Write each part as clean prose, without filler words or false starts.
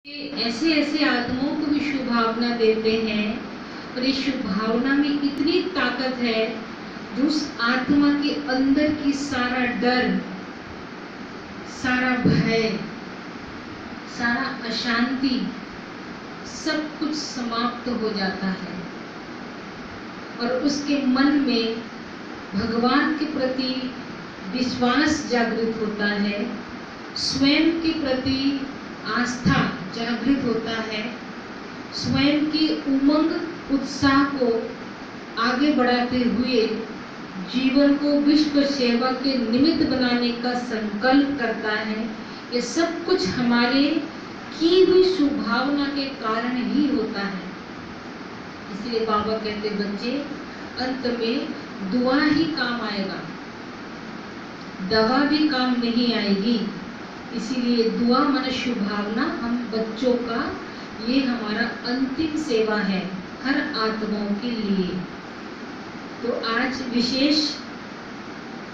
ऐसे ऐसे आत्माओं को भी शुभ भावना देते हैं और इस शुभ भावना में इतनी ताकत है जो उस आत्मा के अंदर की सारा डर, सारा भय, सारा अशांति सब कुछ समाप्त हो जाता है और उसके मन में भगवान के प्रति विश्वास जागृत होता है, स्वयं के प्रति आस्था जागृत होता है, स्वयं की उमंग उत्साह को आगे बढ़ाते हुए जीवन को विश्व सेवा के निमित्त बनाने का संकल्प करता है। ये सब कुछ हमारे की हुई शुभावना के कारण ही होता है। इसलिए बाबा कहते बच्चे अंत में दुआ ही काम आएगा, दवा भी काम नहीं आएगी। इसीलिए दुआ मन शुभ भावना हम बच्चों का ये हमारा अंतिम सेवा है हर आत्माओं के लिए। तो आज विशेष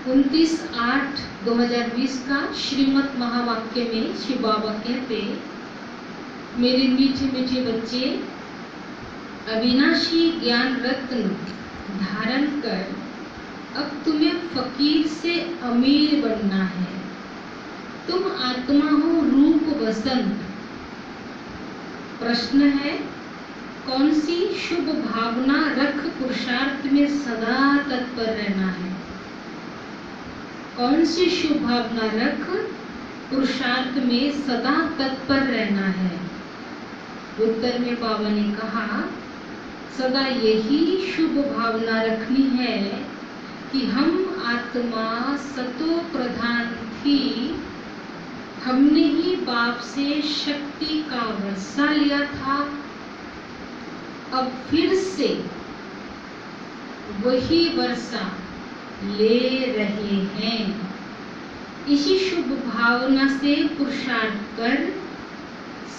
29/8/2020 का श्रीमद् महावाक्य में शिव बाबा कहते, मेरे मीठे मीठे बच्चे, अविनाशी ज्ञान रत्न धारण कर अब तुम्हें फकीर से अमीर बनना है। तुम आत्मा हो रूप वसंत। प्रश्न है, कौन सी शुभ भावना रख पुरुषार्थ में सदा तत्पर रहना है? कौन सी शुभ भावना रख पुरुषार्थ में सदा तत्पर रहना है? उत्तर में बाबा ने कहा, सदा यही शुभ भावना रखनी है कि हम आत्मा सतो प्रधान थी, हमने ही बाप से शक्ति का वर्षा लिया था, अब फिर से वही वर्षा ले रहे हैं। इसी शुभ भावना से पुरुषार्थ कर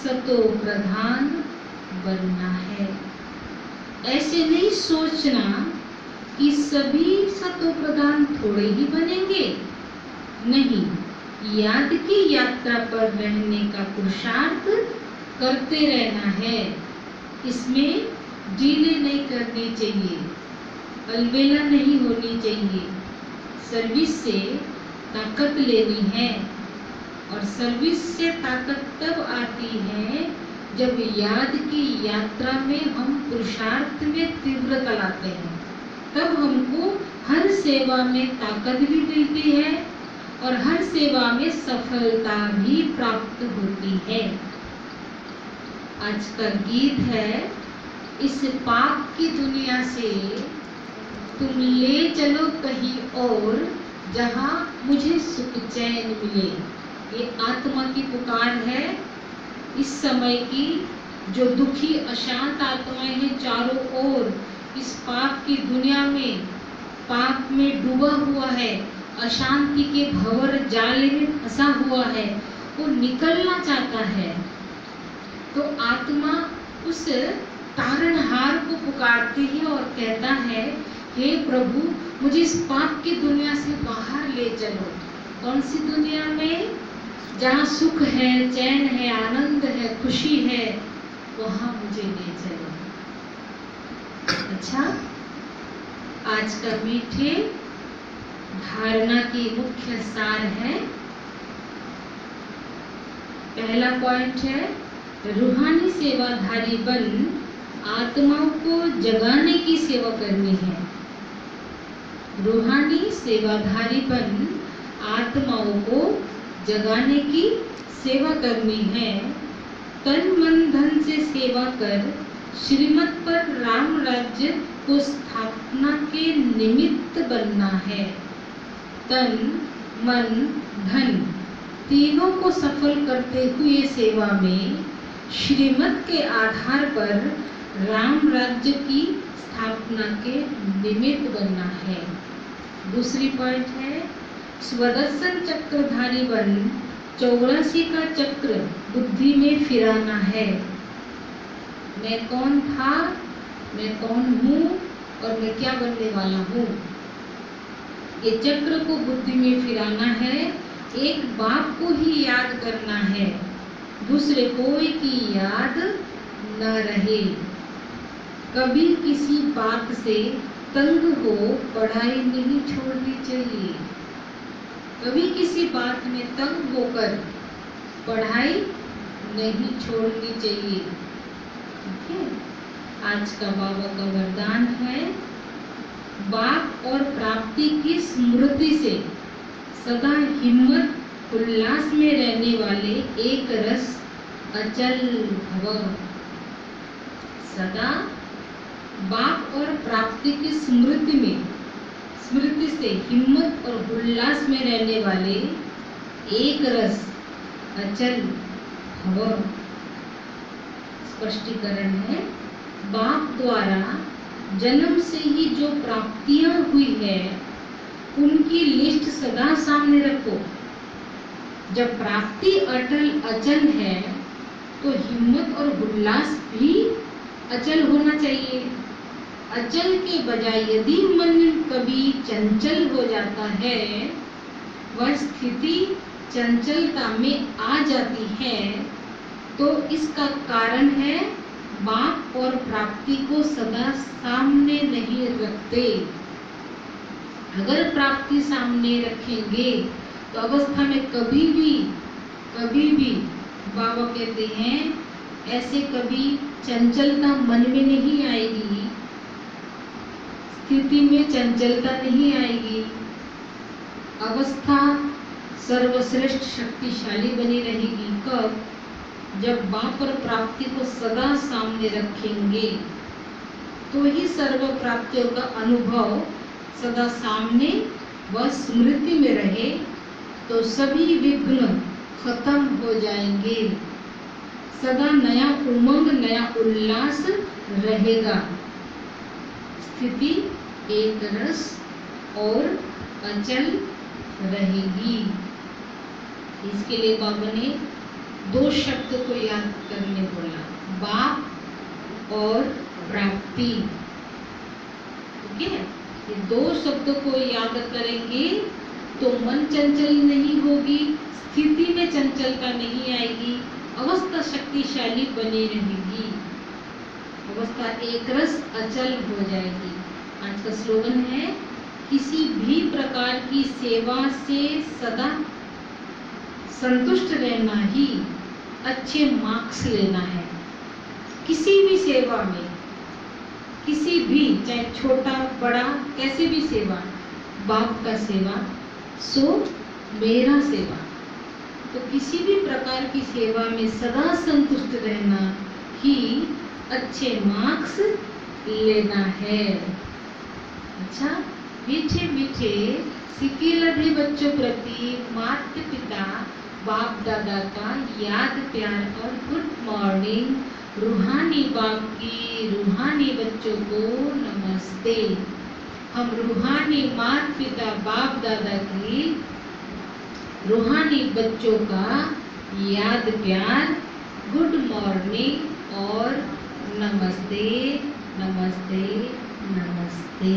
सतो प्रधान बनना है। ऐसे नहीं सोचना कि सभी सतो प्रधान थोड़े ही बनेंगे, नहीं, याद की यात्रा पर रहने का पुरुषार्थ करते रहना है। इसमें ढीले नहीं करनी चाहिए, अलबेला नहीं होनी चाहिए। सर्विस से ताकत लेनी है और सर्विस से ताकत तब आती है जब याद की यात्रा में हम पुरुषार्थ में तीव्रता लाते हैं, तब हमको हर सेवा में ताकत भी मिलती है और हर सेवा में सफलता भी प्राप्त होती है। आज का गीत है, इस पाप की दुनिया से तुम ले चलो कहीं और जहां मुझे सुख चैन मिले। ये आत्मा की पुकार है इस समय की। जो दुखी अशांत आत्माएं हैं चारों ओर इस पाप की दुनिया में, पाप में डूबा हुआ है, अशांति के भंवर जाले में फंसा हुआ है, वो निकलना चाहता है। तो आत्मा उस तारणहार को पुकारती है और कहता है, हे प्रभु, मुझे इस पाप की दुनिया से बाहर ले चलो। कौन सी दुनिया में? जहाँ सुख है, चैन है, आनंद है, खुशी है, वहाँ मुझे ले चलो। अच्छा, आज का मीठे धारणा की मुख्य सार है। पहला पॉइंट है, रूहानी सेवाधारी बन आत्माओं को जगाने की सेवा करनी है। रूहानी सेवाधारी बन आत्माओं को जगाने की सेवा करनी है। तन मन धन से सेवा कर श्रीमत पर राम राज्य को स्थापना के निमित्त बनना है। तन मन धन तीनों को सफल करते हुए सेवा में श्रीमत के आधार पर राम राज्य की स्थापना के निमित्त बनना है। दूसरी पॉइंट है, स्वदर्शन चक्रधारी बन 84 का चक्र बुद्धि में फिराना है। मैं कौन था, मैं कौन हूँ और मैं क्या बनने वाला हूँ, ये चक्र को बुद्धि में फिराना है। एक बाप को ही याद करना है दूसरे कोई की याद न रहे। कभी किसी बात से तंग हो पढ़ाई नहीं छोड़नी चाहिए। कभी किसी बात में तंग होकर पढ़ाई नहीं छोड़नी चाहिए। ठीक है, आज का बाबा का वरदान है, बाप और प्राप्ति की स्मृति से सदा हिम्मत उल्लास में रहने वाले एक रस अचल भव। सदा बाप और प्राप्ति की स्मृति से हिम्मत और उल्लास में रहने वाले एक रस अचल भव। स्पष्टीकरण है, बाप द्वारा जन्म से ही जो प्राप्तियां हुई है उनकी लिस्ट सदा सामने रखो। जब प्राप्ति अटल अचल है तो हिम्मत और उल्लास भी अचल होना चाहिए। अचल के बजाय यदि मन कभी चंचल हो जाता है, वह स्थिति चंचलता में आ जाती है, तो इसका कारण है बाप और प्राप्ति को सदा सामने नहीं रखते। अगर प्राप्ति सामने रखेंगे तो अवस्था में कभी भी बाबा कहते हैं ऐसे कभी चंचलता मन में नहीं आएगी, स्थिति में चंचलता नहीं आएगी। अवस्था सर्वश्रेष्ठ शक्तिशाली बनी रहेगी। कब? जब बाप और प्राप्ति को सदा सामने रखेंगे, तो ही सर्व प्राप्तियों का अनुभव सदा सामने व स्मृति में रहे, तो सभी विघ्न खत्म हो जाएंगे। सदा नया उमंग, नया उल्लास रहेगा। स्थिति एक रस और अचल रहेगी। इसके लिए बाबा ने दो शब्द को याद करने बोला, बाप और प्राप्ति। ठीक है, ये दो शब्दों को याद करेंगे तो मन चंचल नहीं होगी, स्थिति में चंचलता नहीं आएगी, अवस्था शक्तिशाली बनी रहेगी, अवस्था एक रस अचल हो जाएगी। आज का स्लोगन है, किसी भी प्रकार की सेवा से सदा संतुष्ट रहना ही अच्छे मार्क्स लेना है। किसी भी सेवा में, किसी भी, चाहे छोटा बड़ा कैसे भी सेवा, बाप का सेवा सो मेरा सेवा, तो किसी भी प्रकार की सेवा में सदा संतुष्ट रहना ही अच्छे मार्क्स लेना है। अच्छा, मीठे मीठे सिकेलधे बच्चों प्रति माता पिता बाप दादा का याद प्यार और गुड मॉर्निंग। रूहानी बाप की रूहानी बच्चों को नमस्ते। हम रूहानी माता पिता बाप दादा की रूहानी बच्चों का याद प्यार, गुड मॉर्निंग और नमस्ते नमस्ते नमस्ते।